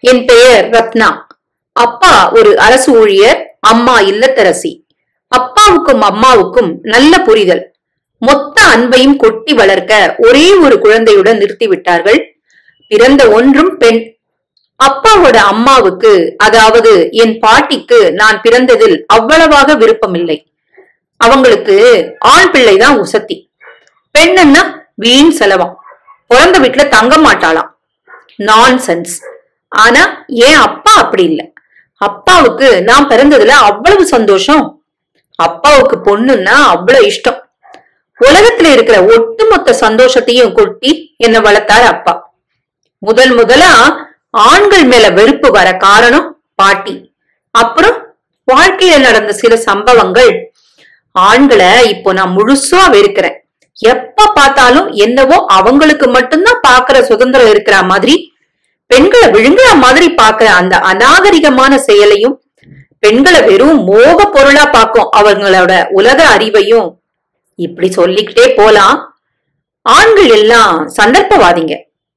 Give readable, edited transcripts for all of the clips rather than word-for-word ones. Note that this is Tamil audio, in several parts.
என் பெயர் ரத்னா. அப்பா ஒரு அரசு ஊழியர், அம்மா இல்லத்தரசி. அப்பாவுக்கும் அம்மாவுக்கும் நல்ல புரிதல். மொத்த அன்பையும் கொட்டி வளர்க்க ஒரே ஒரு குழந்தையுடன் நிறுத்திவிட்டார்கள். பிறந்த ஒன்றும் பெண். அப்பாவோட அம்மாவுக்கு, அதாவது என் பாட்டிக்கு நான் பிறந்ததில் அவ்வளவாக விருப்பமில்லை. அவங்களுக்கு ஆண் பிள்ளைதான் உசத்தி. பெண்ணுன்னா வீண் செலவாம், பிறந்த வீட்டுல தங்க மாட்டாளாம். நான்சென்ஸ். ஆனா ஏன் அப்பா அப்படி இல்லை. அப்பாவுக்கு நான் பிறந்ததுல அவ்வளவு சந்தோஷம். அப்பாவுக்கு பொண்ணுன்னா அவ்வளவு இஷ்டம். உலகத்துல இருக்கிற ஒட்டுமொத்த சந்தோஷத்தையும் கொட்டி என்ன வளர்த்தாரு அப்பா. முதலா ஆண்கள் மேல வெறுப்பு வர காரணம் பாட்டி. அப்புறம் வாழ்க்கையில நடந்த சில சம்பவங்கள். ஆண்களை இப்போ நான் முழுசா வெறுக்கிறேன். எப்ப பார்த்தாலும் என்னவோ அவங்களுக்கு மட்டும்தான் பாக்குற சுதந்திரம் இருக்கிற மாதிரி, பெண்களை விழுங்குற மாதிரி பாக்குற அந்த அநாகரிகமான செயலையும், பெண்களை வெறும் மோக பொருளா பார்க்கும் அவங்களோட உலக அறிவையும், இப்படி சொல்லிக்கிட்டே போலாம். ஆண்கள் எல்லாம் சந்தர்ப்பவாதிங்க,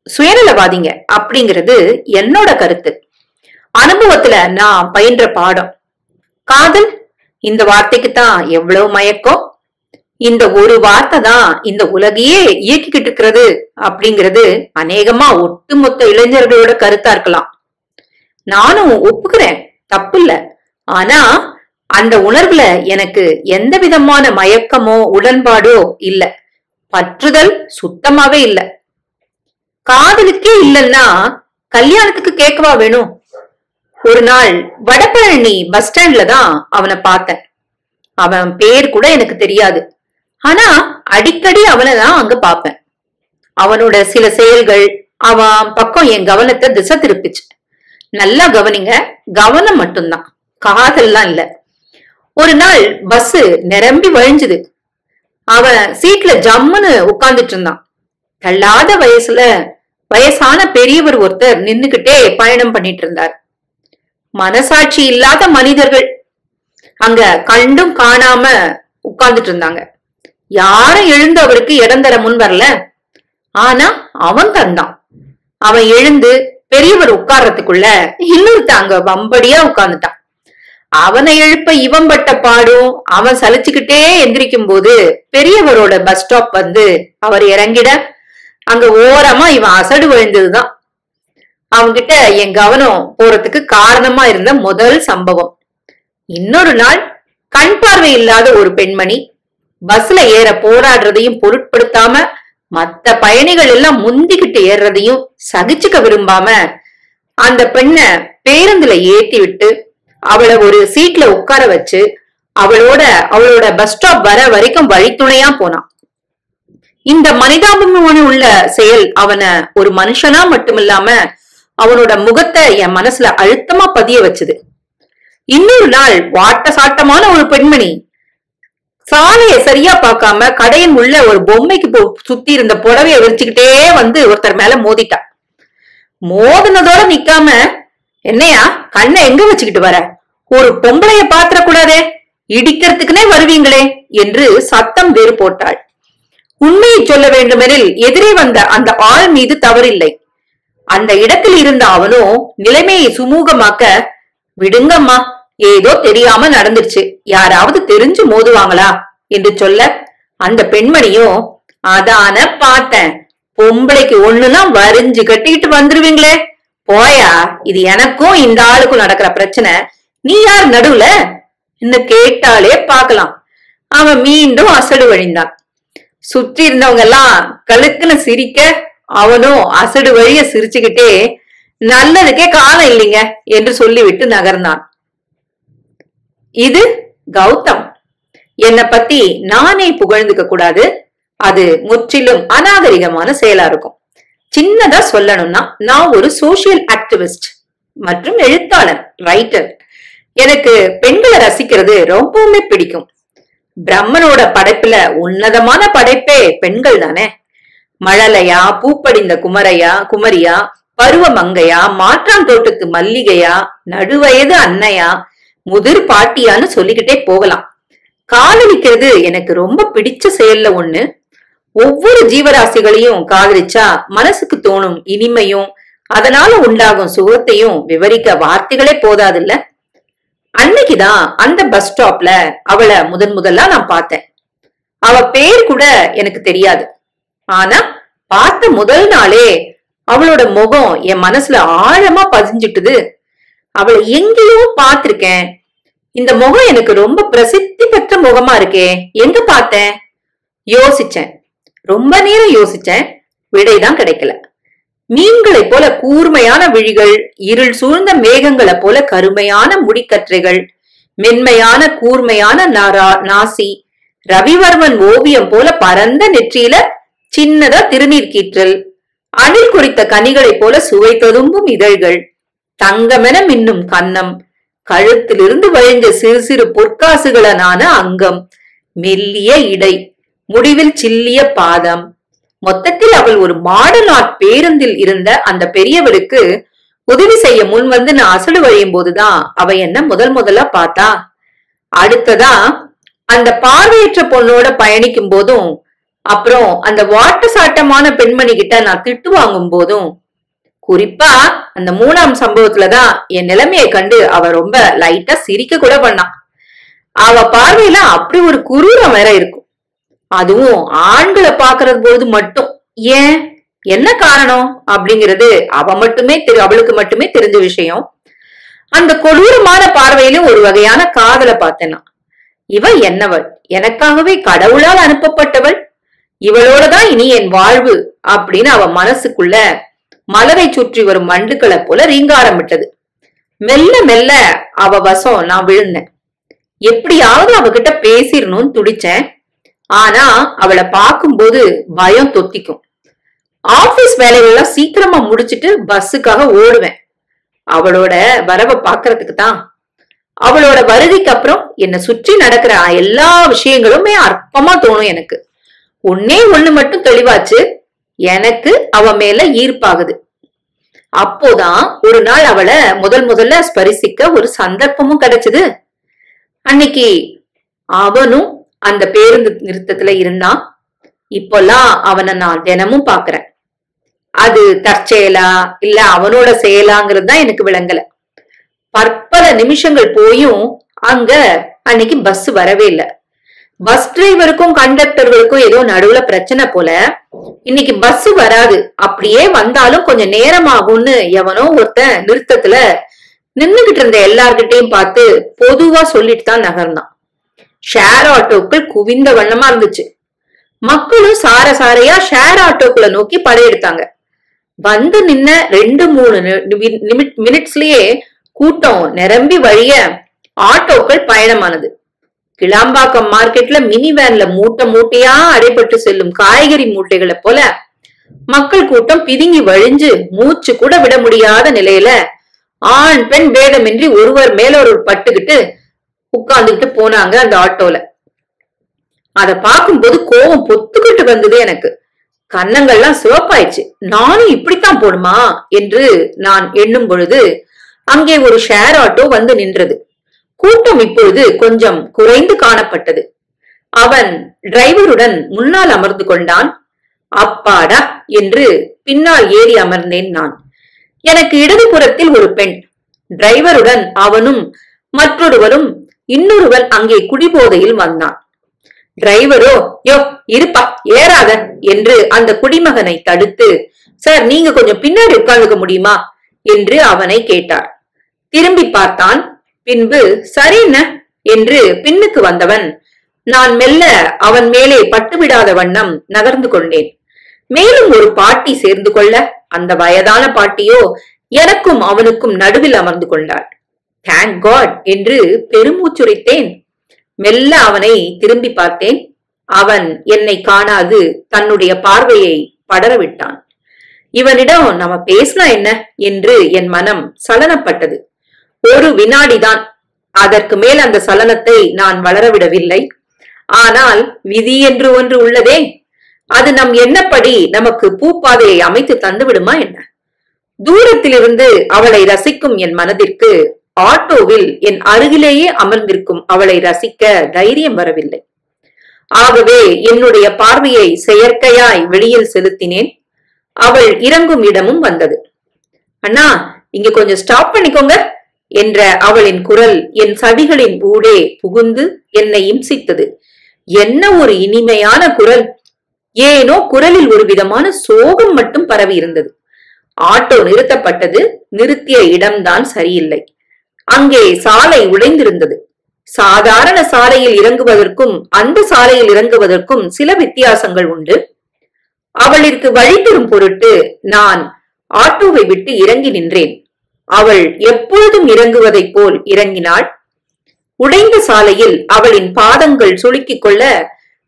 சுயநலவாதிங்க அப்படிங்கிறது என்னோட கருத்து. அனுபவத்துல நான் பயின்ற பாடம். காதல், இந்த வார்த்தைக்கு தான் எவ்வளவு மயக்கம். இந்த ஒரு வார்த்தை தான் இந்த உலகையே இயக்கிக்கிட்டு இருக்கிறது அப்படிங்கிறது அநேகமா ஒட்டுமொத்த இளைஞர்களோட கருத்தா இருக்கலாம். நானும் ஒப்புக்கிறேன், தப்பு இல்ல. ஆனா அந்த உணர்வுல எனக்கு எந்த விதமான மயக்கமோ உடன்பாடோ இல்ல. பற்றுதல் சுத்தமாவே இல்ல. காதலுக்கே இல்லைன்னா கல்யாணத்துக்கு கேட்கவா வேணும்? ஒரு நாள் வடபழனி பஸ் ஸ்டாண்ட்ல தான் அவனை பார்த்தேன். அவன் பேர் கூட எனக்கு தெரியாது. ஆனா அடிக்கடி அவனை தான் அங்க பாப்பேன். அவனோட சில செயல்கள் அவன் பக்கம் என் கவனத்தை திசை திருப்பிச்சு. நல்லா கவனிங்க, கவனம் மட்டும்தான், காதல்லாம் இல்ல. ஒரு நாள் பஸ் நிரம்பி வழிஞ்சுது. அவன் சீட்ல ஜம்முன்னு உட்கார்ந்துட்டு இருந்தான். தள்ளாத வயசான பெரியவர் ஒருத்தர் நின்னுகிட்டே பயணம் பண்ணிட்டு இருந்தார். மனசாட்சி இல்லாத மனிதர்கள் அங்க கண்டும் காணாம உட்கார்ந்துட்டு இருந்தாங்க. யாரும் எழுந்து அவருக்கு இடம் தர முன் வரல. ஆனா அவன் தந்தான். அவன் எழுந்து பெரியவர் உட்கார்றதுக்குள்ள இன்னொருத்த அங்க வம்படியா உட்கார்ந்துட்டான். அவனை எழுப்ப இவன் பட்ட பாடும். அவன் சலிச்சுக்கிட்டே எந்திரிக்கும் போது பெரியவரோட பஸ் ஸ்டாப் வந்து அவர் இறங்கிட அங்க ஓரமா இவன் அசடு விழுந்ததுதான் அவன்கிட்ட என் கவனம் போறதுக்கு காரணமா இருந்த முதல் சம்பவம். இன்னொரு நாள் கண் பார்வை இல்லாத ஒரு பெண்மணி பஸ்ல ஏற போராடுறதையும் பொருட்படுத்தாம, மத்த பயணிகள் எல்லாம் முந்திக்கிட்டு ஏறுறதையும் சகிச்சுக்க விரும்பாம அந்த பெண்ணை பேருந்துல ஏத்தி விட்டு அவளை ஒரு சீட்ல உட்கார வச்சு அவளோட பஸ் ஸ்டாப் வர வரைக்கும் வழித்துணையா போனான். இந்த மனிதாபிமான உள்ள செயல் அவனை ஒரு மனுஷனா மட்டுமில்லாம அவனோட முகத்தை என் மனசுல அழுத்தமா பதிய வச்சுது. இன்னொரு நாள் வாட்ட சாட்டமான ஒரு பெண்மணி சாலைய சரியா பார்க்காம கடையின் உள்ள ஒரு பொம்மைக்கு சுத்தி இருந்த புடவைய விரிச்சுக்கிட்டே வந்து ஒருத்தர் மேல மோதிட்டா. மோதினதோட நிக்காம, என்னையா கண்ணை எங்க வச்சுக்கிட்டு வர, ஒரு பொம்பளைய பாத்திர கூடாதே, இடிக்கிறதுக்குனே வருவீங்களே என்று சத்தம் வேறு போட்டாள். உண்மையை சொல்ல வேண்டுமெனில் எதிரே வந்த அந்த ஆள் மீது தவறில்லை. அந்த இடத்தில் இருந்த அவனோ நிலைமையை சுமூகமாக்க, விடுங்கம்மா, ஏதோ தெரியாம நடந்துருச்சு, யாராவது தெரிஞ்சு மோதுவாங்களா என்று சொல்ல, அந்த பெண்மணியும் அதான பார்த்தேன், பொம்பளைக்கு ஒண்ணுன்னா வரிஞ்சு கட்டிக்கிட்டு வந்துருவீங்களே, போயா, இது எனக்கும் இந்த ஆளுக்கும் நடக்கிற பிரச்சனை, நீ யார் நடுவுல இன்னும் கேட்டாலே பாக்கலாம். அவன் மீண்டும் அசடு வழிந்தான். சுற்றி இருந்தவங்க எல்லாம் கழுக்குன்னு சிரிக்க, அவனும் அசடு வழிய சிரிச்சுக்கிட்டே நல்லதுக்கே காலம் இல்லைங்க என்று சொல்லிவிட்டு நகர்ந்தான். இது கௌதம். என்னை பத்தி நானே புகழ்ந்துக்க கூடாது, அது முற்றிலும் அநாகரிகமான செயலா இருக்கும். சின்னதா சொல்லணும்னா, நான் ஒரு சோசியல் ஆக்டிவிஸ்ட் மற்றும் எழுத்தாளர், ரைட்டர். எனக்கு பெண்களை ரசிக்கிறது ரொம்பவுமே பிடிக்கும். பிரம்மனோட படைப்புல உன்னதமான படைப்பே பெண்கள் தானே. மழலையா, பூப்படிந்த குமரியா, பருவ மங்கையா, மாற்றான் தோட்டத்து மல்லிகையா, நடுவயது அன்னையா, முதிர் பாட்டியான்னு சொல்லிக்கிட்டே போகலாம். காதலிக்கிறது எனக்கு ரொம்ப பிடிச்ச செயல்ல ஒண்ணு. ஒவ்வொரு ஜீவராசிகளையும் காதலிச்சா மனசுக்கு தோணும் இனிமையும் அதனால உண்டாகும் சுகத்தையும் விவரிக்க வார்த்தைகளே போதாதில்ல. அன்னைக்குதான் அந்த பஸ் ஸ்டாப்ல அவளை முதலா நான் பார்த்தேன். அவ பேர் கூட எனக்கு தெரியாது. ஆனா பார்த்த முதல் நாளே அவளோட முகம் என் மனசுல ஆழமா பதிஞ்சிட்டுது. அவளை எங்கேயோ பார்த்திருக்கேன். இந்த முகம் எனக்கு ரொம்ப பிரசித்தி பெற்ற முகமா இருக்கே, எங்க பார்த்தேன்? யோசிச்சேன், ரொம்ப நேரம் யோசிச்சேன். விடைதான் கிடைக்கல. மீன்களை போல கூர்மையான விழிகள், இருள் சூழ்ந்த மேகங்களை போல கருமையான முடிக்கற்றைகள், மென்மையான கூர்மையான நாசி, ரவிவர்மன் ஓவியம் போல பரந்த நெற்றியில சின்னதா திருநீர் கீற்றல், அணில் குறித்த கனிகளை போல சுவை ததும்பும் இதழ்கள், தங்கமென மின்னும் கன்னம், கழுத்திலிருந்து வழிஞ்ச சிறு சிறு பொற்காசுகளனான அங்கம், மெல்லிய இடை, முடிவில் சில்லிய பாதம். மொத்தத்தில் அவள் ஒரு மாடல் ஆர்ட் பேருந்தில் இருந்த அந்த பெரியவருக்கு உதவி செய்ய முன் வந்து நான் அசடு வழியும் போதுதான் அவ என்ன முதலா பார்த்தா. அடுத்ததா அந்த பார்வையற்ற பொண்ணோட பயணிக்கும் போதும், அப்புறம் அந்த வாட்ட சாட்டமான பெண்மணி கிட்ட நான் திட்டு வாங்கும் போதும், குறிப்பா அந்த 3ஆம் சம்பவத்துலதான் என் நிலைமையை கண்டு அவ ரொம்ப லைட்டா சிரிக்க கூட பண்ணான். அவ பார்வையில அப்படி ஒரு குரூரம் வேற இருக்கும். அதுவும் ஆண்களை பாக்குறது போது மட்டும். ஏன், என்ன காரணம் அப்படிங்கிறது அவளுக்கு மட்டுமே தெரிஞ்ச விஷயம். அந்த கொடூரமான பார்வையிலும் ஒரு வகையான காதலை பார்த்தேன்னா, இவ என்னவள், எனக்காகவே கடவுளால் அனுப்பப்பட்டவள், இவளோடதான் இனி என் வாழ்வு அப்படின்னு அவ மனசுக்குள்ள மலரை சுற்றி வரும் மண்டுக்களை போல ரீங்காரமிட்டது. மெல்ல மெல்ல அவ வசம் நான் விழுந்தேன். எப்படியாவது அவகிட்ட பேசிடணும்னு துடிச்சேன். ஆனா அவளை பார்க்கும்போது பயம் தொத்திக்கும். ஆபீஸ் வேலைகள்லாம் சீக்கிரமா முடிச்சிட்டு பஸ்ஸுக்காக ஓடுவேன், அவளோட வரவை பாக்குறதுக்கு தான். அவளோட வருகைக்கு அப்புறம் என்னை சுற்றி நடக்கிற எல்லா விஷயங்களுமே அற்பமா தோணும் எனக்கு. ஒண்ணு மட்டும் தெளிவாச்சு, எனக்கு அவ மேல ஈர்ப்பாகுது. அப்போதான் ஒரு நாள் அவளை முதல்ல ஸ்பரிசிக்க ஒரு சந்தர்ப்பமும் கிடைச்சது. அன்னைக்கு அவனும் அந்த பேருந்து நிறுத்தத்துல இருந்தான். இப்பெல்லாம் அவனை நான் தினமும் பாக்குறேன். அது தற்செயலா இல்ல அவனோட செயலாங்கிறது தான் எனக்கு விளங்கல. பற்பல நிமிஷங்கள் போயும் அங்க அன்னைக்கு பஸ் வரவே இல்லை. பஸ் டிரைவருக்கும் கண்டக்டர்களுக்கும் ஏதோ நடுவுல பிரச்சனை போல. இன்னைக்கு பஸ் வராது, அப்படியே வந்தாலும் கொஞ்சம் நேரமாகும்னு எவனோ ஒருத்தன் நிறுத்தத்துல நின்னுகிட்டு இருந்த எல்லார்கிட்டையும் பார்த்து பொதுவா சொல்லிட்டு தான் நகர்ந்தான். ஷேர் ஆட்டோக்கள் குவிந்த வண்ணமா இருந்துச்சு. மக்களும் சாரையா ஷேர் ஆட்டோக்களை நோக்கி படையெடுத்தாங்க. வந்து நின்ன 2-3 மினிட்ஸ்லயே கூட்டம் நிரம்பி வழிய ஆட்டோக்கள் பயணமானது. கிளாம்பாக்கம் மார்க்கெட்ல மினி வேன்ல மூட்டையா அடைபட்டு செல்லும் காய்கறி மூட்டைகளை போல மக்கள் கூட்டம் பிதுங்கி வழிஞ்சு மூச்சு கூட விட முடியாத நிலையில ஆண் பெண் பேதமின்றி ஒருவர் மேல ஒரு பட்டுக்கிட்டு உட்கார்ந்துகிட்டு போனாங்க அந்த ஆட்டோல. அத பார்க்கும்போது கோபம் பொத்துக்கிட்டு வந்தது எனக்கு. கன்னங்கள்லாம் சிவப்பாயிடுச்சு. நானும் இப்படித்தான் போடுமா என்று நான் எண்ணும் பொழுது அங்கே ஒரு ஷேர் ஆட்டோ வந்து நின்றது. கூட்டம் இப்பொழுது கொஞ்சம் குறைந்து காணப்பட்டது. அவன் டிரைவருடன் முன்னால் அமர்ந்து கொண்டான். அப்பாடா என்று பின்னால் ஏறி அமர்ந்தேன் நான். எனக்கு இடதுபுறத்தில் ஒரு பெண். டிரைவருடன் அவனும் மற்றொருவரும் இன்னொருவன் அங்கே குடிபோதையில் வந்தான். டிரைவரோ, யோ இருப்பா ஏறாத என்று அந்த குடிமகனை தடுத்து, சார் நீங்க கொஞ்சம் பின்னாடி உட்கார்ந்துக்க முடியுமா என்று அவனை கேட்டார். திரும்பி பார்த்தான். பின்பு சரிண்ண என்று பின்னுக்கு வந்தவன் நான் மெல்ல அவன் மேலே பட்டுவிடாத வண்ணம் நகர்ந்து கொண்டேன். மேலும் ஒரு பாட்டி சேர்ந்து கொள்ள அந்த வயதான பாட்டியோ எனக்கும் அவனுக்கும் நடுவில் அமர்ந்து கொண்டாள். தேங்க் காட் என்று பெருமூச்சுரைத்தேன். மெல்ல அவனை திரும்பி பார்த்தேன். அவன் என்னை காணாது தன்னுடைய பார்வையை படரவிட்டான். இவனிடம் நம்ம பேசினா என்ன என்று என் மனம் சலனப்பட்டது. ஒரு வினாடிதான். அதற்கு மேல் அந்த சலனத்தை நான் வளரவிடவில்லை. ஆனால் விதி என்று ஒன்று உள்ளதே, அது நம் எண்ணப்படி நமக்கு பூப்பாதையை அமைத்து தந்து விடுமா என்ன? தூரத்திலிருந்து அவளை ரசிக்கும் என் மனதிற்கு ஆட்டோவில் என் அருகிலேயே அமர்ந்திருக்கும் அவளை ரசிக்க தைரியம் வரவில்லை. ஆகவே என்னுடைய பார்வையை செயற்கையாய் வெளியில் செலுத்தினேன். அவள் இறங்கும் இடமும் வந்தது. அண்ணா, இங்க கொஞ்சம் ஸ்டாப் பண்ணிக்கோங்க என்ற அவளின் குரல் என் சவிகளின் ஊடே புகுந்து என்னை இம்சித்தது. என்ன ஒரு இனிமையான குரல்! ஏனோ குரலில் ஒரு விதமான சோகம் மட்டும் பரவி இருந்தது. ஆட்டோ நிறுத்தப்பட்டது. நிறுத்திய இடம்தான் சரியில்லை. அங்கே சாலை உடைந்திருந்தது. சாதாரண சாலையில் இறங்குவதற்கும் அந்த சாலையில் இறங்குவதற்கும் சில வித்தியாசங்கள் உண்டு. அவளிற்கு வழி தரும் பொருட்டு நான் ஆட்டோவை விட்டு இறங்கி நின்றேன். அவள் எப்பொழுதும் இறங்குவதைப் போல் இறங்கினாள். உடைந்த சாலையில் அவளின் பாதங்கள் சுளுக்கிக் கொள்ள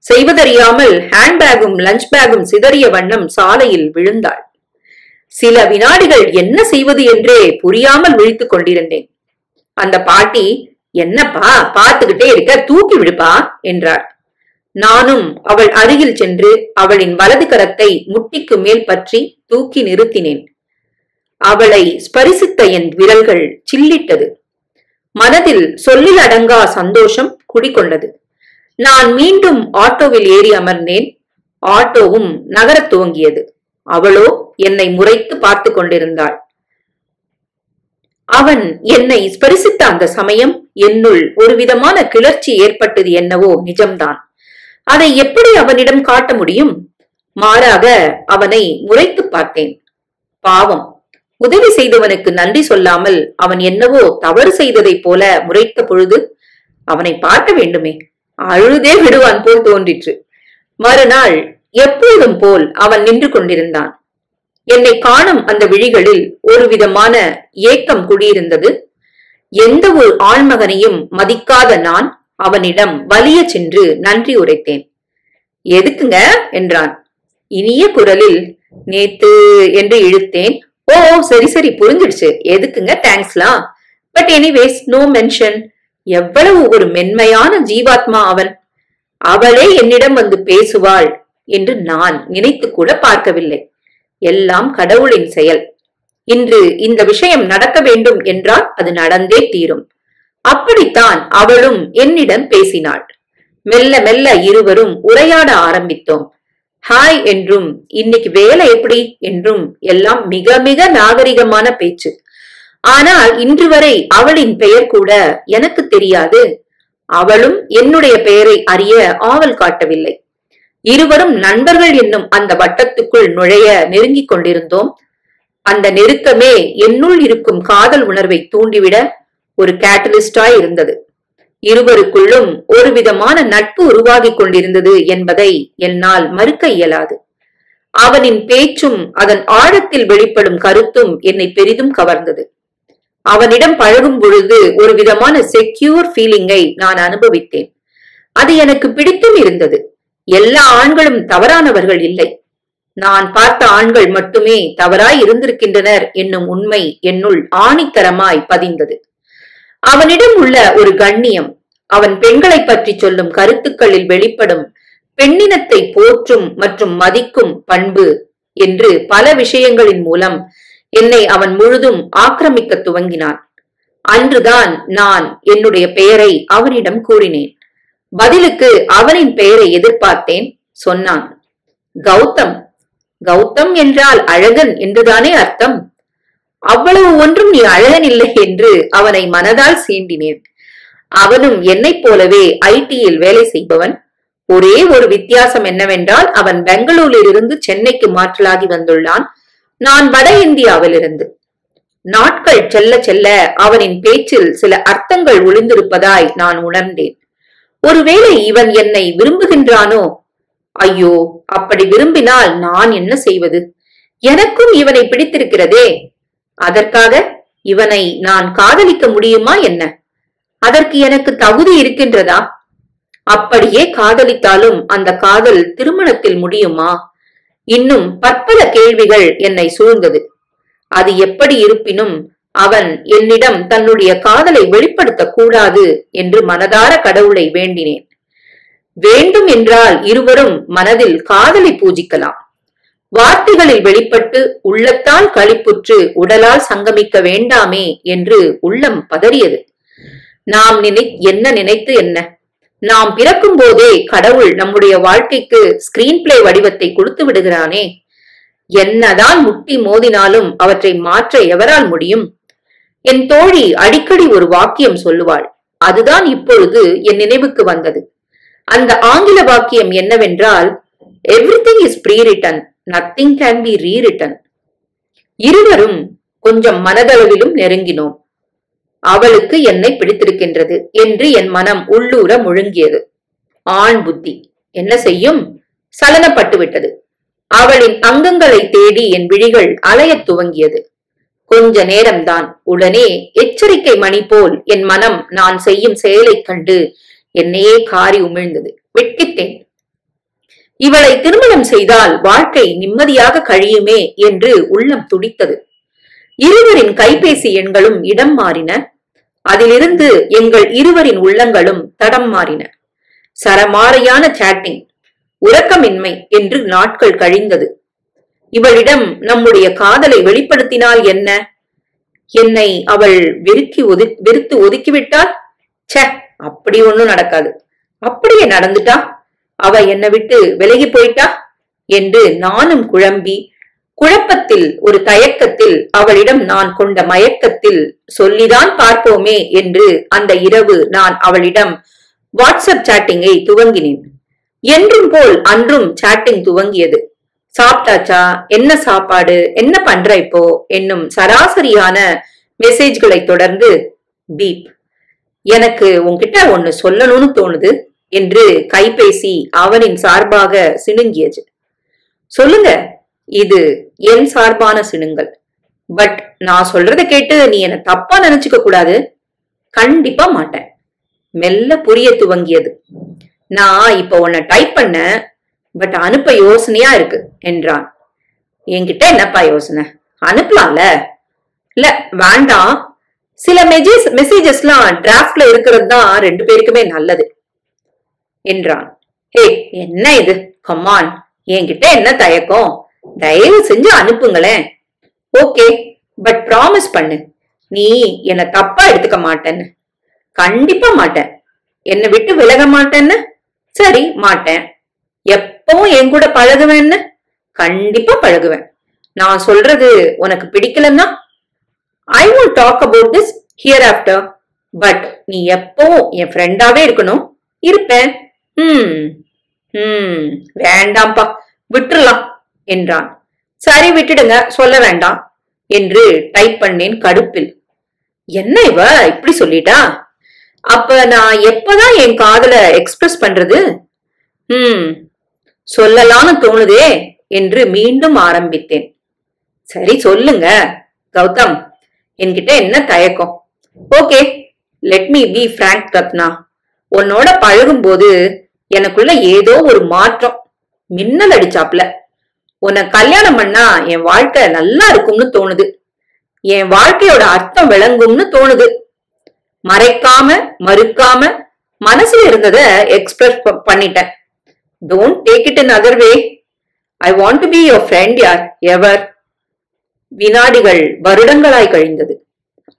செய்வதறியாமல் ஹேண்ட்பேகும் லஞ்ச் பேகும் சிதறிய வண்ணம் சாலையில் விழுந்தாள். சில வினாடிகள் என்ன செய்வது என்றே புரியாமல் விழித்துக் கொண்டிருந்தேன். அந்த பாட்டி, என்னப்பா பார்த்துக்கிட்டே இருக்க, தூக்கி விடுப்பா என்றாள். நானும் அவள் அருகில் சென்று அவளின் வலது கரத்தை முட்டிக்கு மேல் பற்றி தூக்கி நிறுத்தினேன். அவளை ஸ்பரிசித்த என் விரல்கள் சில்லிட்டது. மனதில் சொல்லில் அடங்கா சந்தோஷம் குடிகொண்டது. நான் மீண்டும் ஆட்டோவில் ஏறி அமர்ந்தேன். ஆட்டோவும் நகரத் துவங்கியது. அவளோ என்னை முறைத்து பார்த்து கொண்டிருந்தாள். அவன் என்னை ஸ்பரிசித்த அந்த சமயம் என்னுள் ஒரு விதமான கிளர்ச்சி ஏற்பட்டது. என்னவோ நிஜம்தான். அதை எப்படி அவனிடம் காட்ட முடியும்? மாறாக அவனை முறைத்து பார்த்தேன். பாவம், உதவி செய்தவனுக்கு நன்றி சொல்லாமல் அவன் என்னவோ தவறு செய்ததைப் போல முறைத்த பொழுது அவனை பார்க்க வேண்டுமே, அழுதே விடுவான் போல் தோன்றிற்று. மறுநாள் எப்போதும் போல் அவன் நின்று கொண்டிருந்தான். என்னை காணும் அந்த விழிகளில் ஒரு விதமான ஏக்கம் குடியிருந்தது. எந்த ஒரு ஆண்மகனையும் மதிக்காத நான் அவனிடம் வலிய சென்று நன்றி உரைத்தேன். எதுக்குங்க என்றான். இனிய குரலில் நேத்து என்று இழுத்தேன். ஓ சரி சரி புரிஞ்சிடுச்சு, எதுக்குங்க தேங்க்ஸ்லாம். But anyways no mention. எவ்வளவு ஒரு மென்மையான ஜீவாத்மா அவன். அவளே என்னிடம் வந்து பேசுவாள் என்று நான் நினைத்து கூட பார்க்கவில்லை. எல்லாம் கடவுளின் செயல். இன்று இந்த விஷயம் நடக்க வேண்டும் என்றால் அது நடந்தே தீரும். அப்படித்தான் அவளும் என்னிடம் பேசினாள். மெல்ல மெல்ல இருவரும் உரையாட ஆரம்பித்தோம். ஹாய் என்றும் இன்னைக்கு வேலை எப்படி என்றும் எல்லாம் மிக மிக நாகரிகமான பேச்சு. ஆனால் இன்று வரை அவளின் பெயர் கூட எனக்கு தெரியாது. அவளும் என்னுடைய பெயரை அறிய ஆவல் காட்டவில்லை. இருவரும் நண்பர்கள் என்னும் அந்த வட்டத்துக்குள் நுழைய நெருங்கிக் கொண்டிருந்தோம். அந்த நெருக்கமே என்னுள் இருக்கும் காதல் உணர்வை தூண்டிவிட ஒரு கேட்டலிஸ்டாய் இருந்தது. இருவருக்குள்ளும் ஒரு விதமான நட்பு உருவாகிக் கொண்டிருந்தது என்பதை என்னால் மறுக்க இயலாது. அவனின் பேச்சும் அதன் ஆழத்தில் வெளிப்படும் கருத்தும் என்னை பெரிதும் கவர்ந்தது. அவனிடம் பழகும் பொழுது ஒரு விதமான செக்யூர் ஃபீலிங்கை நான் அனுபவித்தேன். அது எனக்கு பிடித்தும் இருந்தது. எல்லா ஆண்களும் தவறானவர்கள் இல்லை. நான் பார்த்த ஆண்கள் மட்டுமே தவறாய் இருந்திருக்கின்றனர் என்னும் உண்மை என்னுள் ஆணித்தரமாய் பதிந்தது. அவனிடம் உள்ள ஒரு கண்ணியம், அவன் பெண்களை பற்றி சொல்லும் கருத்துக்களில் வெளிப்படும் பெண்ணினத்தை போற்றும் மற்றும் மதிக்கும் பண்பு என்று பல விஷயங்களின் மூலம் என்னை அவன் முழுதும் ஆக்கிரமிக்க துவங்கினான். அன்றுதான் நான் என்னுடைய பெயரை அவனிடம் கூறினேன். பதிலுக்கு அவனின் பெயரை எதிர்பார்த்தேன். சொன்னான், கௌதம். கௌதம் என்றால் அழகன் என்றுதானே அர்த்தம்? அவ்வளவு ஒன்றும் நீ அழகன் இல்லை என்று அவனை மனதால் சீண்டினேன். அவனும் என்னைப் போலவே ஐடியில் வேலை செய்பவன். ஒரே ஒரு வித்தியாசம் என்னவென்றால் அவன் பெங்களூரில் இருந்து சென்னைக்கு மாற்றலாகி வந்துள்ளான். நான் வட இந்தியாவிலிருந்து. நாட்கள் செல்ல செல்ல அவனின் பேச்சில் சில அர்த்தங்கள் ஒளிந்திருப்பதாய் நான் உணர்ந்தேன். ஒருவேளை இவன் என்னை விரும்புகின்றானோ? ஐயோ, அப்படி விரும்பினால் நான் என்ன செய்வது? எனக்கும் இவனை பிடித்திருக்கிறதே. அதற்காக இவனை நான் காதலிக்க முடியுமா என்ன? அதற்கு எனக்கு தகுதி இருக்கின்றதா? அப்படியே காதலித்தாலும் அந்த காதல் திருமணத்தில் முடியுமா? இன்னும் பற்பல கேள்விகள் என்னை சூழ்ந்தது. அது எப்படி இருப்பினும் அவன் என்னிடம் தன்னுடைய காதலை வெளிப்படுத்தக் கூடாது என்று மனதார கடவுளை வேண்டினேன். வேண்டும் என்றால் இருவரும் மனதில் காதலை பூஜிக்கலாம். வார்த்தைகளில் வெளிப்பட்டு உள்ளத்தால் களிப்புற்று உடலால் சங்கமிக்க வேண்டாமே என்று உள்ளம் பதறியது. நாம் என்ன நினைத்து என்ன? நாம் பிறக்கும் போதே கடவுள் நம்முடைய வாழ்க்கைக்கு ஸ்கிரீன் பிளே வடிவத்தை கொடுத்து விடுகிறானே. என்னதான் முட்டி மோதினாலும் அவற்றை மாற்ற எவரால் முடியும்? என் தோழி அடிக்கடி ஒரு வாக்கியம் சொல்லுவாள். அதுதான் இப்பொழுது என் நினைவுக்கு வந்தது. அந்த ஆங்கில வாக்கியம் என்னவென்றால், everything is prewritten, nothing can be rewritten. இருவரும் கொஞ்சம் மனதளவிலும் நெருங்கினோம். அவளுக்கு என்னை பிடித்திருக்கின்றது என்று என் மனம் உள்ளூர முழுங்கியது. ஆண் புத்தி என்ன செய்யும்? சலனப்பட்டு விட்டது. அவளின் அங்கங்களை தேடி என் விழிகள் அலையத் துவங்கியது. கொஞ்ச நேரம்தான். உடனே எச்சரிக்கை மணி போல் என் மனம் நான் செய்யும் செயலைக் கண்டு என்னையே காரி உமிழ்ந்தது. வெட்கித்தேன். இவளை திருமணம் செய்தால் வாழ்க்கை நிம்மதியாக கழியுமே என்று உள்ளம் துடித்தது. இருவரின் கைபேசி எண்களும் இடம் மாறின. அதிலிருந்து எங்கள் இருவரின் உள்ளங்களும் தடம் மாறின. சரமாரியான சாட்டிங், உறக்கமின்மை என்று நாட்கள் கழிந்தது. இவளிடம் நம்முடைய காதலை வெளிப்படுத்தினால் என்ன? என்னை அவள் வெறுத்து ஒதுக்கிவிட்டால்? சே, அப்படி ஒண்ணும் நடக்காது. அப்படியே நடந்துட்டா? அவ என்னை விட்டு விலகி போயிட்டா என்று நானும் குழம்பி, குழப்பத்தில் ஒரு தயக்கத்தில், அவளிடம் நான் கொண்ட மயக்கத்தில் சொல்லிதான் பார்ப்போமே என்று அந்த இரவு நான் அவளிடம் வாட்ஸ்அப் சாட்டிங்கை துவங்கினேன். என்றும் போல் அன்றும் சாட்டிங் துவங்கியது. சாப்பிட்டாச்சா, என்ன சாப்பாடு, என்ன பண்ற இப்போ என்னும் சராசரியான மெசேஜ்களை தொடர்ந்து பீப், எனக்கு உன்கிட்ட ஒன்னு சொல்லணும்னு தோணுது என்று கைபேசி அவனின் சார்பாக சிணுங்கியது. சொல்லுங்க. இது என் சார்பான சிணுங்கள். பட் நான் சொல்றதை கேட்டு நீ என்ன தப்பா நினைச்சுக்க கூடாது. கண்டிப்பா மாட்டேன். மெல்ல புரிய துவங்கியது. நான் இப்ப உன்னை டைப் பண்ண, பட் அனுப்ப யோசனையா இருக்கு என்றான். என்கிட்ட என்னப்பா யோசனை? அனுப்பலாம்ல. இல்ல வேண்டாம், சில மெசேஜஸ்லாம் டிராஃப்ட்ல இருக்கிறது தான் 2 பேருக்குமே நல்லது என்றான். ஹே, என்ன இது? கமான், என்கிட்ட என்ன தயக்கம்? தயவு செஞ்சு அனுப்புங்களேன். ஓகே, பட் ப்ராமிஸ் பண்ணு, நீ என்ன தப்பா எடுத்துக்க மாட்டேன்னு. கண்டிப்பா மாட்டேன். என்னை விட்டு விலக மாட்டேன்னு? சரி, மாட்டேன். எப்பவும் என் கூட பழகுவேன்னு? கண்டிப்பா பழகுவேன். நான் சொல்றது உனக்கு பிடிக்கலன்னா I will talk about this hereafter. But நீ எப்பவும் என் ஃப்ரெண்டாவே இருக்கணும். இருப்பேன். வேண்டாம்பா, விட்டுறலாம் என்றான். சரி, விட்டுடுங்க, சொல்ல வேண்டாம் என்று டைப் பண்ணேன் கடுப்பில். என்ன இவ இப்படி சொல்லிட்டா? அப்ப நான் எப்பதான் என் காதல எக்ஸ்பிரஸ் பண்றது? சொல்லலாம்னு தோணுதே என்று மீண்டும் ஆரம்பித்தேன். சரி சொல்லுங்க கௌதம், என்கிட்ட என்ன தயக்கம்? Okay, let me be frank Ratna. உன்னோட பழகும் போது எனக்குள்ள ஏதோ ஒரு மாற்றம் மின்னல் அடிச்சாப்ல. உன்னை கல்யாணம் பண்ணா என் வாழ்க்கை நல்லா இருக்கும்னு தோணுது. என் வாழ்க்கையோட அர்த்தம் விளங்கும்னு தோணுது. மறைக்காம மறுக்காம மனசுல இருந்தத எக்ஸ்பிரஸ் பண்ணிட்டேன். Don't take it in other way. I want to be your friend யார் எவர். வினாடிகள் வருடங்களாய் கழிந்தது.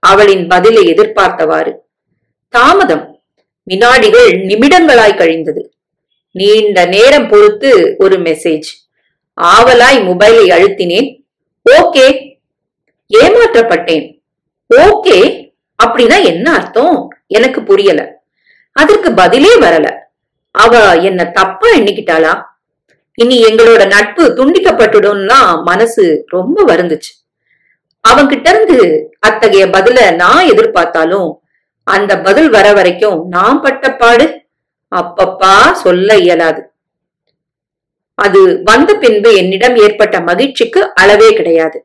அவளின் பதிலை எதிர்பார்த்தவாறு. தாமதம். வினாடிகள் நிமிடங்களாய் கழிந்தது. நீண்ட நேரம் பொறுத்து ஒரு மெசேஜ். ஆவலாய் மொபைலை அழுத்தினேன். ஓகே. ஏமாற்றப்பட்டேன். ஓகே அப்படின்னா என்ன அர்த்தம்? எனக்கு புரியல. அதற்கு பதிலே வரல. அவ என்ன தப்பா எண்ணிக்கிட்டாளா? இனி எங்களோட நட்பு துண்டிக்கப்பட்டுடும்னா மனசு ரொம்ப வருந்துச்சு. அவன்கிட்ட இருந்து அத்தகைய பதில நான் எதிர்பார்த்தாலும் அந்த பதில் வர வரைக்கும் நான் பட்ட பாடு அப்பப்பா சொல்ல இயலாது. அது வந்த பின்பு என்னிடம் ஏற்பட்ட மகிழ்ச்சிக்கு அளவே கிடையாது.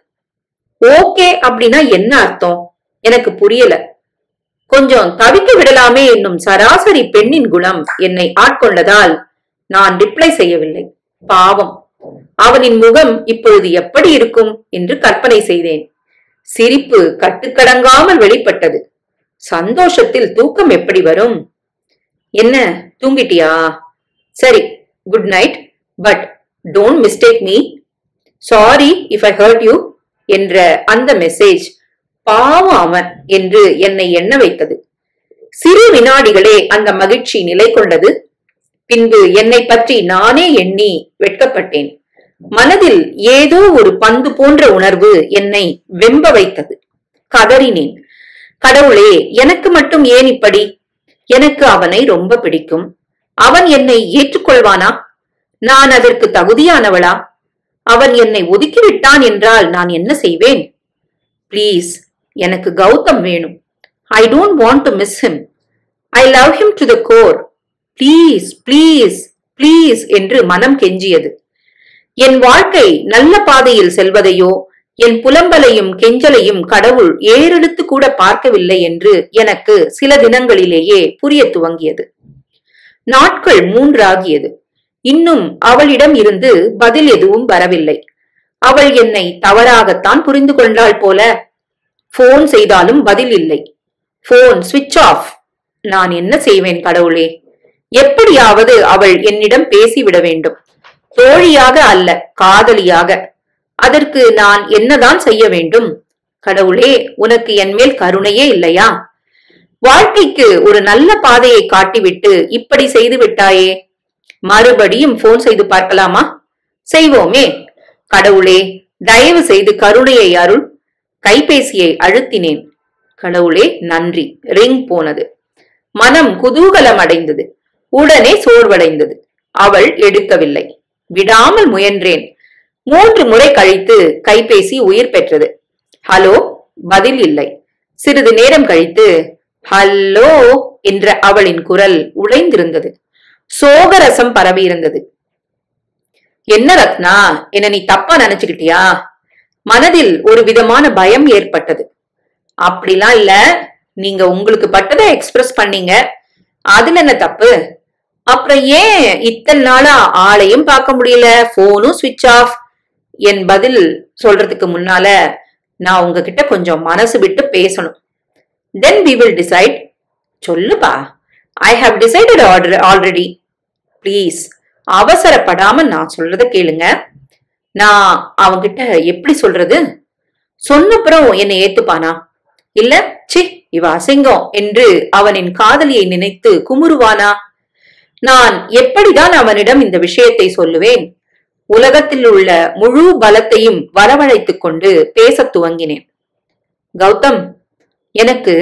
ஓகே அப்படின்னா என்ன அர்த்தம்? எனக்கு புரியல. கொஞ்சம் தவிக்க விடலாமே என்னும் சராசரி பெண்ணின் குணம் என்னை ஆட்கொண்டதால் நான் ரிப்ளை செய்யவில்லை. பாவம், அவனின் முகம் இப்பொழுது எப்படி இருக்கும் என்று கற்பனை செய்தேன். சிரிப்பு கட்டுக்கடங்காமல் வெளிப்பட்டது. சந்தோஷத்தில் தூக்கம் எப்படி வரும்? என்ன, தூங்கிட்டியா? சரி, good night. But don't mistake me. Sorry if I heard you என்ற அந்த மெசேஜ் பாவம் அவன் என்று என்னை எண்ண வைத்தது. சிறு வினாடிகளே அந்த மகிழ்ச்சி நிலை கொண்டது. பின்பு என்னை பற்றி நானே எண்ணி வெட்கப்பட்டேன். மனதில் ஏதோ ஒரு பந்து போன்ற உணர்வு என்னை வெம்ப வைத்தது. கதறினேன், கடவுளே, எனக்கு மட்டும் ஏன் இப்படி? எனக்கு அவனை ரொம்ப பிடிக்கும். அவன் என்னை ஏற்றுக்கொள்வானா? நான் அதற்கு தகுதியானவளா? அவன் என்னை ஒதுக்கிவிட்டான் என்றால் நான் என்ன செய்வேன்? பிளீஸ், எனக்கு கௌதம் வேணும். I don't want to miss him. I love him to the core. Please, please, please என்று மனம் கெஞ்சியது. என் வாழ்க்கை நல்ல பாதையில் செல்வதையோ என் புலம்பலையும் கெஞ்சலையும் கடவுள் ஏறெடுத்து கூட பார்க்கவில்லை என்று எனக்கு சில தினங்களிலேயே புரிய துவங்கியது. நாட்கள் 3 ஆகியது. இன்னும் அவளிடம் இருந்து பதில் எதுவும் வரவில்லை. அவள் என்னை தவறாகத்தான் புரிந்து கொண்டாள் போல. போன் செய்தாலும் பதில் இல்லை. போன் ஸ்விட்ச் ஆஃப். நான் என்ன செய்வேன் கடவுளே? எப்படியாவது அவள் என்னிடம் பேசிவிட வேண்டும். தோழியாக அல்ல, காதலியாக. அதற்கு நான் என்னதான் செய்ய வேண்டும்? கடவுளே, உனக்கு என் மேல் கருணையே இல்லையா? வாழ்க்கைக்கு ஒரு நல்ல பாதையை காட்டிவிட்டு இப்படி செய்து விட்டாயே. மறுபடியும் போன் செய்து பார்க்கலாமா? செய்வோமே. கடவுளே, தயவு செய்து கருணையை அருள். கைபேசியை அழுத்தினேன். கடவுளே நன்றி. ரிங் போனது. மனம் குதூகலம் அடைந்தது. உடனே சோர்வடைந்தது. அவள் எடுக்கவில்லை. விடாமல் முயன்றேன். 3 முறை கழித்து கைபேசி உயிர் பெற்றது. ஹலோ, பதில் இல்லை. சிறிது நேரம் கழித்து ஹல்லோ என்ற அவளின் குரல் உடைந்திருந்தது. சோகரசம் பரவி இருந்தது. என்ன ரத்னா, என்ன நீ தப்பா நினைச்சுக்கிட்டியா? மனதில் ஒரு விதமான பயம் ஏற்பட்டது. அப்படிலாம் இல்ல, நீங்க உங்களுக்கு பட்டதை எக்ஸ்பிரஸ் பண்ணீங்க, அதுல என்ன தப்பு? அப்புறம் ஏன் இத்தனை நாளா ஆளையும் பார்க்க முடியல, போனும் ஸ்விட்ச் ஆஃப்? என் பதில் சொல்றதுக்கு முன்னால நான் உங்ககிட்ட கொஞ்சம் மனசு விட்டு பேசணும். Then we will decide. சொல்லுப்பா. I have decided already. Please, அவசரப்படாம நான் சொல்றத கேளுங்க. நான் அவங்கிட்ட எப்படி சொல்றது? சொன்னப்புறம் என்னை ஏத்துப்பானா? இல்ல சி இவ அசிங்கம் என்று அவனின் காதலியை நினைத்து குமுறுவானா? நான் எப்படிதான் அவனிடம் இந்த விஷயத்தை சொல்லுவேன்? உலகத்தில் உள்ள முழு பலத்தையும் வரவழைத்துக் கொண்டு பேச துவங்கினேன். கௌதம், எனக்கு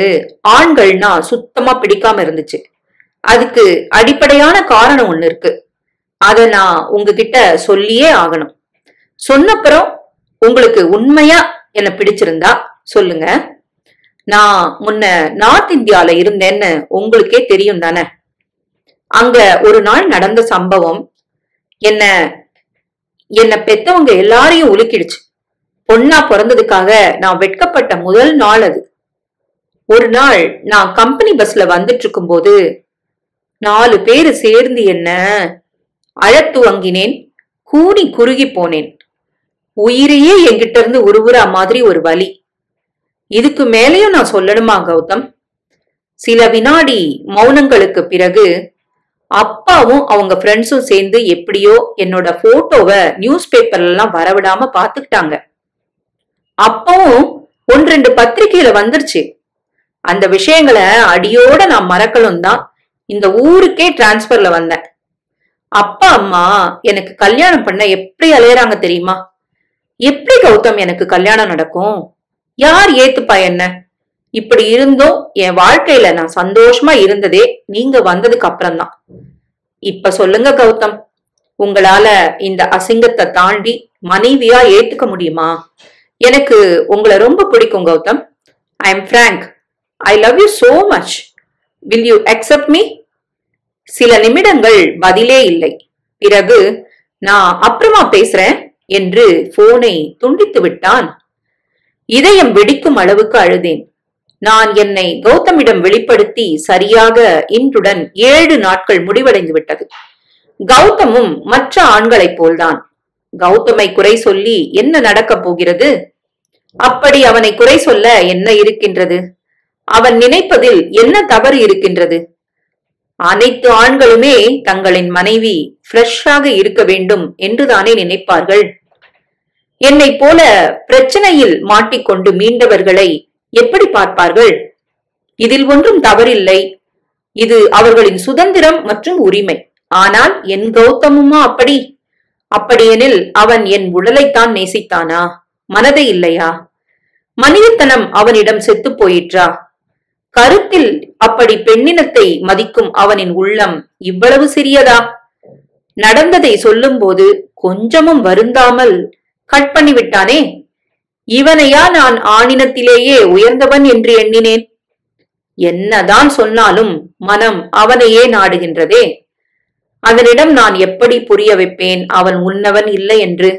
ஆண்கள்னா சுத்தமா பிடிக்காம இருந்துச்சு. அதுக்கு அடிப்படையான காரணம் ஒண்ணு இருக்கு. அத நான் உங்ககிட்ட சொல்லியே ஆகணும். சொன்னப்புறம் உங்களுக்கு உண்மையா என்ன பிடிச்சிருந்தா சொல்லுங்க. நான் முன்ன நார்த் இந்தியால இருந்தேன்னு உங்களுக்கே தெரியும் தானே? அங்க ஒரு நாள் நடந்த சம்பவம் என்ன பெத்தவங்க எல்லாரையும் உலுக்கிடுச்சு. பொண்ணா பிறந்ததுக்காக நான் வெட்கப்பட்ட முதல் நாள் அது. ஒரு நாள் நான் கம்பெனி பஸ்ல வந்துட்டு இருக்கும் போது 4 பேரு சேர்ந்து என்ன அழத் துவங்கினேன். கூனி குறுகி போனேன். உயிரையே என்கிட்ட இருந்து உருவுற மாதிரி ஒரு வலி. இதுக்கு மேலேயும் நான் சொல்லணுமா கௌதம்? சில வினாடி மௌனங்களுக்கு பிறகு அப்பாவும் அவங்க ஃப்ரெண்ட்ஸும் சேர்ந்து எப்படியோ என்னோட போட்டோவை நியூஸ் பேப்பர்ல எல்லாம் வரவிடாம பாத்துக்கிட்டாங்க. அப்பவும் 1-2 பத்திரிகையில வந்துருச்சு. அந்த விஷயங்களை அடியோட நான் மறக்கணும் தான் இந்த ஊருக்கே டிரான்ஸ்பர்ல வந்தேன். அப்பா அம்மா எனக்கு கல்யாணம் பண்ண எப்படி அலையறாங்க தெரியுமா? எப்படி கௌதம் எனக்கு கல்யாணம் நடக்கும்? யார் ஏத்துப்பா என்ன? இப்படி இருந்தும் என் வாழ்க்கையில நான் சந்தோஷமா இருந்ததே நீங்க வந்ததுக்கு அப்புறம் தான். இப்ப சொல்லுங்க கௌதம், உங்களால இந்த அசிங்கத்தை தாண்டி மனைவியா ஏத்துக்க முடியுமா? எனக்கு உங்களை ரொம்ப பிடிக்கும் Gautham. I am frank. I love you so much. Will you accept me? சில நிமிடங்கள் பதிலே இல்லை. பிறகு நான் அப்புறமா பேசுறேன் என்று போனை துண்டித்து விட்டான். இதயம் வெடிக்கும் அளவுக்கு அழுதேன். நான் என்னை கௌதமிடம் வெளிப்படுத்தி சரியாக இன்றுடன் 7 நாட்கள் முடிவடைந்து விட்டது. கௌதமும் மற்ற ஆண்களைப் போல்தான். கௌதமை குறை சொல்லி என்ன நடக்கப் போகிறது? அப்படி அவனை குறை சொல்ல என்ன இருக்கின்றது? அவன் நினைப்பதில் என்ன தவறு இருக்கின்றது? அனைத்து ஆண்களுமே தங்களின் மனைவி ஃப்ரெஷ்ஷாக இருக்க வேண்டும் என்றுதானே நினைப்பார்கள். என்னை போல பிரச்சனையில் மாட்டிக்கொண்டு மீண்டவர்களை எப்படி பார்ப்பார்கள்? இதில் ஒன்றும் தவறில்லை. இது அவர்களின் சுதந்திரம் மற்றும் உரிமை. ஆனால் என் கௌதமுமா அப்படி? அப்படியெனில் அவன் என் உடலைத்தான் நேசித்தானா, மனதை இல்லையா? மனிதத்தனம் அவனிடம் செத்து போயிற்றா? கருத்தில் அப்படி பெண்ணினத்தை மதிக்கும் அவனின் உள்ளம் இவ்வளவு சிறியதா? நடந்ததை சொல்லும் போது கொஞ்சமும் வருந்தாமல் கட் பண்ணிவிட்டானே. இவனையா நான் ஆணினத்திலேயே உயர்ந்தவன் என்று எண்ணினேன். என்னதான் சொன்னாலும் மனம் அவனையே நாடுகின்றதே. அதனிடம் நான் எப்படி புரிய வைப்பேன் அவன் உன்னவன் இல்லை என்று?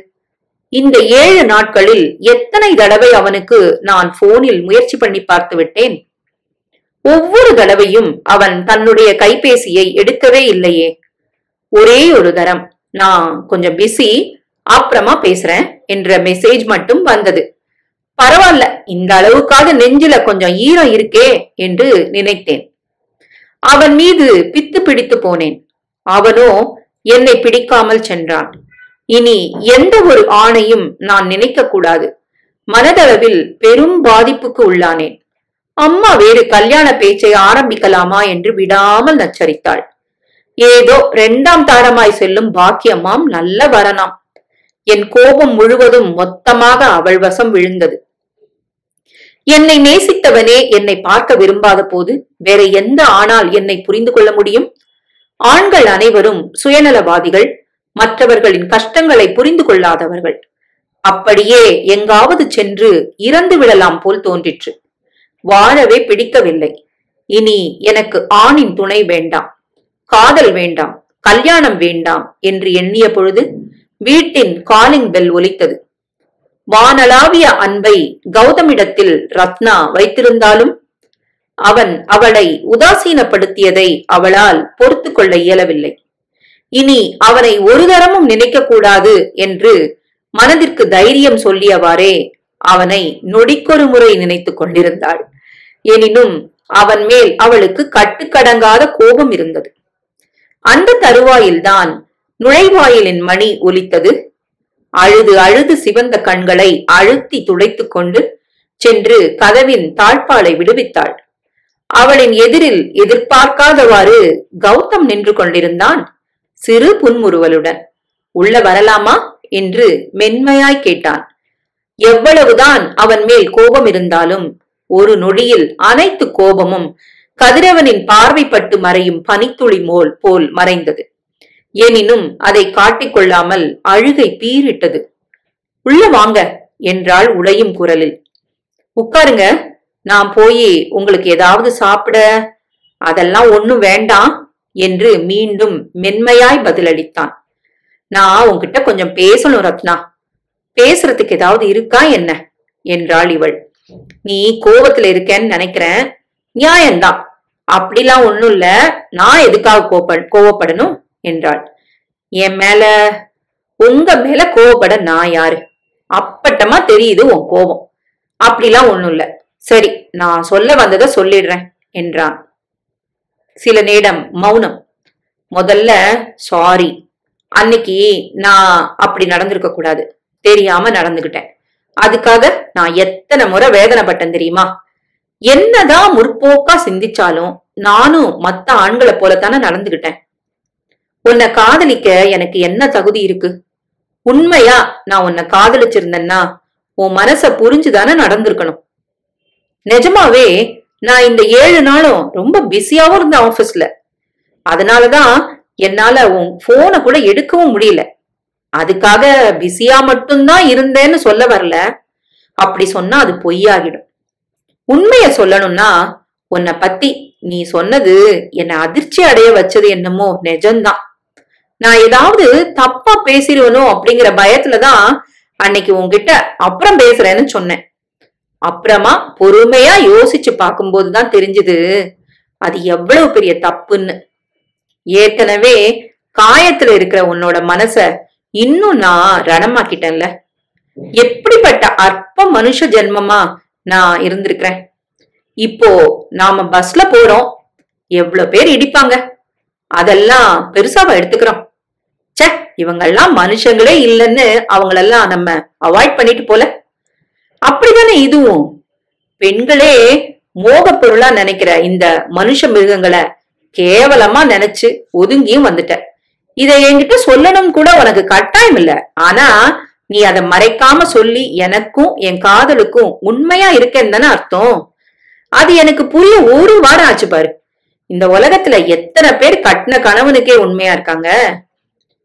இந்த 7 நாட்களில் எத்தனை தடவை அவனுக்கு நான் போனில் முயற்சி பண்ணி பார்த்து விட்டேன். ஒவ்வொரு தடவையும் அவன் தன்னுடைய கைபேசியை எடுக்கவே இல்லையே. ஒரே ஒரு தரம் நான் கொஞ்சம் பிஸி, அப்புறமா பேசுறேன் என்ற மெசேஜ் மட்டும் வந்தது. பரவாயில்ல, இந்த அளவுக்காக நெஞ்சில கொஞ்சம் ஈரம் இருக்கே என்று நினைத்தேன். அவன் மீது பித்து பிடித்து போனேன். அவனோ என்னை பிடிக்காமல் சென்றான். இனி எந்த ஒரு ஆணையும் நான் நினைக்க கூடாது. மனதளவில் பெரும் பாதிப்புக்கு உள்ளானேன். அம்மா வேறு கல்யாண பேச்சை ஆரம்பிக்கலாமா என்று விடாமல் நச்சரித்தாள். ஏதோ 2ஆம் தாரமாய் செல்லும் பாக்கியமாம், நல்ல வரனாம். என் கோபம் முழுவதும் மொத்தமாக அவள் வசம் விழுந்தது. என்னை நேசித்தவனே என்னை பார்க்க விரும்பாத போது வேற எந்த ஆணால் என்னை புரிந்து கொள்ள முடியும்? ஆண்கள் அனைவரும் சுயநலவாதிகள், மற்றவர்களின் கஷ்டங்களை புரிந்து கொள்ளாதவர்கள். அப்படியே எங்காவது சென்று இறந்து விடலாம் போல் தோன்றிற்று. வாழவே பிடிக்கவில்லை. இனி எனக்கு ஆணின் துணை வேண்டாம், காதல் வேண்டாம், கல்யாணம் வேண்டாம் என்று எண்ணிய பொழுது வீட்டின் காலிங் பெல் ஒலித்தது. வானளாவிய அன்பை கௌதமிடத்தில் ரத்னா வைத்திருந்தாலும் அவன் அவளை உதாசீனப்படுத்தியதை அவளால் பொறுத்து கொள்ள இயலவில்லை. இனி அவனை ஒரு தரமும் நினைக்க கூடாது என்று மனதிற்கு தைரியம் சொல்லியவாறே அவனை நொடிக்கொரு முறை நினைத்துக் கொண்டிருந்தாள். எனினும் அவன் மேல் அவளுக்கு கட்டுக்கடங்காத கோபம் இருந்தது. அந்த தருவாயில்தான் நுழைவாயிலின் மணி ஒலித்தது. அழுது அழுது சிவந்த கண்களை அழுத்தி துடைத்துக் கொண்டு சென்று கதவின் தாழ்பாலை விடுவித்தாள். அவளின் எதிரில் எதிர்பார்க்காதவாறு கௌதம் நின்று கொண்டிருந்தான், சிறு புன்முறுவலுடன். உள்ள வரலாமா என்று மென்மையாய் கேட்டான். எவ்வளவுதான் அவன் மேல் கோபம் இருந்தாலும் ஒரு நொடியில் அனைத்து கோபமும் கதிரவனின் பார்வைப்பட்டு மறையும் பனித்துளி போல் மறைந்தது. எனினும் அதை காட்டிக்கொள்ளாமல் அழுகை பீரிட்டது. உள்ள வாங்க என்றாள் உடையும் குரலில். உட்காருங்க, நான் போய் உங்களுக்கு ஏதாவது சாப்பிட. அதெல்லாம் ஒண்ணும் வேண்டாம் என்று மீண்டும் மென்மையாய் பதிலளித்தான். நான் உன்கிட்ட கொஞ்சம் பேசணும் ரத்னா. பேசுறதுக்கு ஏதாவது இருக்கா என்ன என்றாள் இவள். நீ கோபத்துல இருக்கேன்னு நினைக்கிறேன். நியாயம்தான், அப்படிலாம் ஒண்ணும் இல்ல. நான் எதுக்காக கோவப்படணும் என்றாள். என் மேல? உங்க மேல கோவப்பட நான் யாரு? அப்பட்டமா தெரியுது உன் கோபம். அப்படிலாம் ஒண்ணும் இல்ல. சரி, நான் சொல்ல வந்ததை சொல்லிடுறேன் என்றான். சில நேரம் மௌனம். முதல்ல சாரி. அன்னைக்கு நான் அப்படி நடந்திருக்க கூடாது, தெரியாம நடந்துகிட்டேன். அதுக்காக நான் எத்தனை முறை வேதனைப்பட்டேன் தெரியுமா? என்னதான் முற்போக்கா சிந்திச்சாலும் நானும் மத்த ஆண்களை போலத்தானே நடந்துகிட்டேன். உன்னை காதலிக்க எனக்கு என்ன தகுதி இருக்கு? உண்மையா நான் உன்னை காதலிச்சிருந்தேன்னா உன் மனச புரிஞ்சுதானே நடந்திருக்கணும். நிஜமாவே நான் இந்த 7 நாளும் ரொம்ப பிஸியாவும் இருந்தேன் ஆபீஸ்ல. அதனாலதான் என்னால உன் போனை கூட எடுக்கவும் முடியல. அதுக்காக பிஸியா மட்டும்தான் இருந்தேன்னு சொல்ல வரல. அப்படி சொன்னா அது பொய்யாகிடும். உண்மைய சொல்லணும்னா உன்னை பத்தி நீ சொன்னது என்னை அதிர்ச்சி அடைய வச்சது என்னமோ நிஜம்தான். நான் ஏதாவது தப்பா பேசிடுவனோ அப்படிங்கிற பயத்துலதான் அன்னைக்கு உன்கிட்ட அப்புறம் பேசுறேன்னு சொன்னேன். அப்புறமா பொறுமையா யோசிச்சு பார்க்கும்போதுதான் தெரிஞ்சது அது எவ்வளவு பெரிய தப்புன்னு. ஏற்கனவே காயத்துல இருக்கிற உன்னோட மனச இன்னும் நான் ரணமாக்கிட்டேன்ல. எப்படிப்பட்ட அற்ப மனுஷ ஜென்மமா நான் இருந்திருக்கிறேன். இப்போ நாம பஸ்ல போறோம், எவ்வளவு பேர் இடிப்பாங்க. அதெல்லாம் பெருசாவா எடுத்துக்கிறோம். சே, இவங்கெல்லாம் மனுஷங்களே இல்லைன்னு அவங்களெல்லாம் நம்ம அவாய்ட் பண்ணிட்டு போல. அப்படிதானே இதுவும். பெண்களே மோக பொருளா நினைக்கிற இந்த மனுஷ மிருகங்களை கேவலமா நினைச்சு ஒதுங்கியும் வந்துட்ட. இதை என்கிட்ட சொல்லணும் கூட உனக்கு கட்டாயம் இல்ல. ஆனா நீ அதை மறைக்காம சொல்லி எனக்கும் என் காதலுக்கும் உண்மையா இருக்கேன்னு தானே அர்த்தம். அது எனக்கு புரிய ஒரு வாரம் ஆச்சு பாரு. இந்த உலகத்துல எத்தனை பேர் கட்டின கணவனுக்கே உண்மையா இருக்காங்க.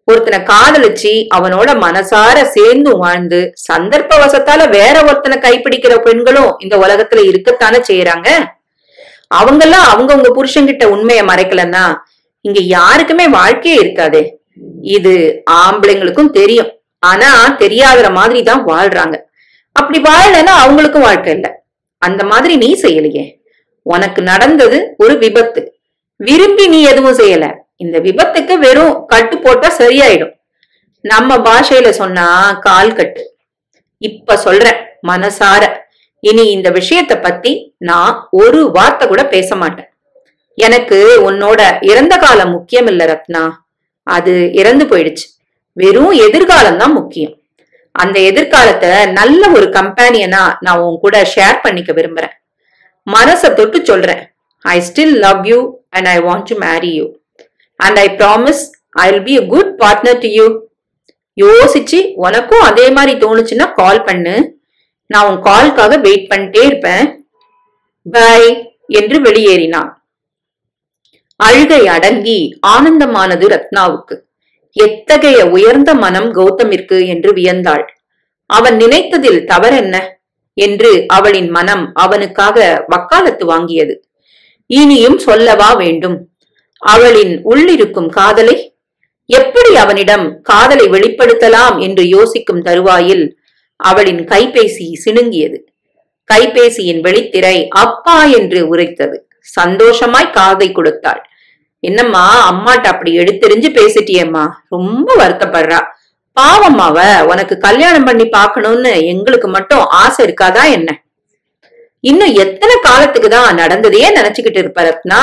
ஒருத்தனை காதலிச்சு அவனோட மனசார சேர்ந்து வாழ்ந்து சந்தர்ப்ப வசத்தால வேற ஒருத்தனை கைப்பிடிக்கிற பெண்களும் இந்த உலகத்துல இருக்கத்தானே செய்யறாங்க. அவங்கெல்லாம் அவங்கவுங்க புருஷன்கிட்ட உண்மையை மறைக்கலன்னா இங்க யாருக்குமே வாழ்க்கையே இருக்காதே. இது ஆம்பளைங்களுக்கும் தெரியும். ஆனா தெரியாத மாதிரி தான் வாழ்றாங்க. அப்படி வாழலன்னா அவங்களுக்கும் வாழ்க்கை இல்லை. அந்த மாதிரி நீ செய்யலையே. உனக்கு நடந்தது ஒரு விபத்து. விரும்பி நீ எதுவும் செய்யல. இந்த விபத்துக்கு வெறும் கட்டு போட்டா சரியாயிடும். நம்ம பாஷையில சொன்னா கால் கட்டு. இப்ப சொல்றேன் மனசார, இனி இந்த விஷயத்த பத்தி நான் ஒரு வார்த்தை கூட பேச மாட்டேன். எனக்கு உன்னோட இறந்த காலம் முக்கியம் இல்ல ரத்னா. அது இறந்து போயிடுச்சு. வெறும் எதிர்காலம் தான் முக்கியம். அந்த எதிர்காலத்தை நல்ல ஒரு கம்பேனியனா நான் உன் கூட ஷேர் பண்ணிக்க விரும்புறேன். மனசை தொட்டு சொல்றேன். I still love you and I want to marry you. And I promise I'll be a good partner to you. யோசிச்சு உனக்கும் அதே மாதிரி தோணுச்சுன்னா கால் பண்ணு. நான் உன் கால்காக வெயிட் பண்ணிட்டே இருப்பேன். பை என்று வெளியேறினான். அழுகை அடங்கி ஆனந்தமானது ரத்னாவுக்கு. எத்தகைய உயர்ந்த மனம் கௌதமிற்கு என்று வியந்தாள். அவன் நினைத்ததில் தவறென்ன என்று அவளின் மனம் அவனுக்காக வக்காலத்து வாங்கியது. இனியும் சொல்லவா வேண்டும் அவளின் உள்ளிருக்கும் காதலை? எப்படி அவனிடம் காதலை வெளிப்படுத்தலாம் என்று யோசிக்கும் தருவாயில் அவளின் கைபேசி சினுங்கியது. கைபேசியின் வெளித்திரை அப்பா என்று உரைத்தது. சந்தோஷமாய் காதை கொடுத்தாள். என்னம்மா, அம்மாட்ட அப்படி எடுத்தெறிஞ்சு பேசிட்டியம்மா, ரொம்ப வருத்தப்படுறா. பாவம்மாவ உனக்கு கல்யாணம் பண்ணி பாக்கணும்னு எங்களுக்கு மட்டும் ஆசை இருக்காதா என்ன? இன்னும் எத்தனை காலத்துக்குதான் நடந்ததையே நினைச்சுக்கிட்டு இருப்ப ரத்னா?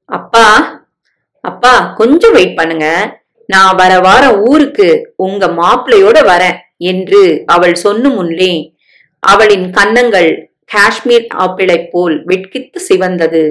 அப்பா அப்பா கொஞ்சம் வெயிட் பண்ணுங்க. நான் வர வாரம் ஊருக்கு உங்க மாப்பிள்ளையோட வரேன் என்று அவள் சொன்ன முன்னே அவளின் கன்னங்கள் காஷ்மீர் ஆப்பிளை போல் வெட்கித்து சிவந்தது.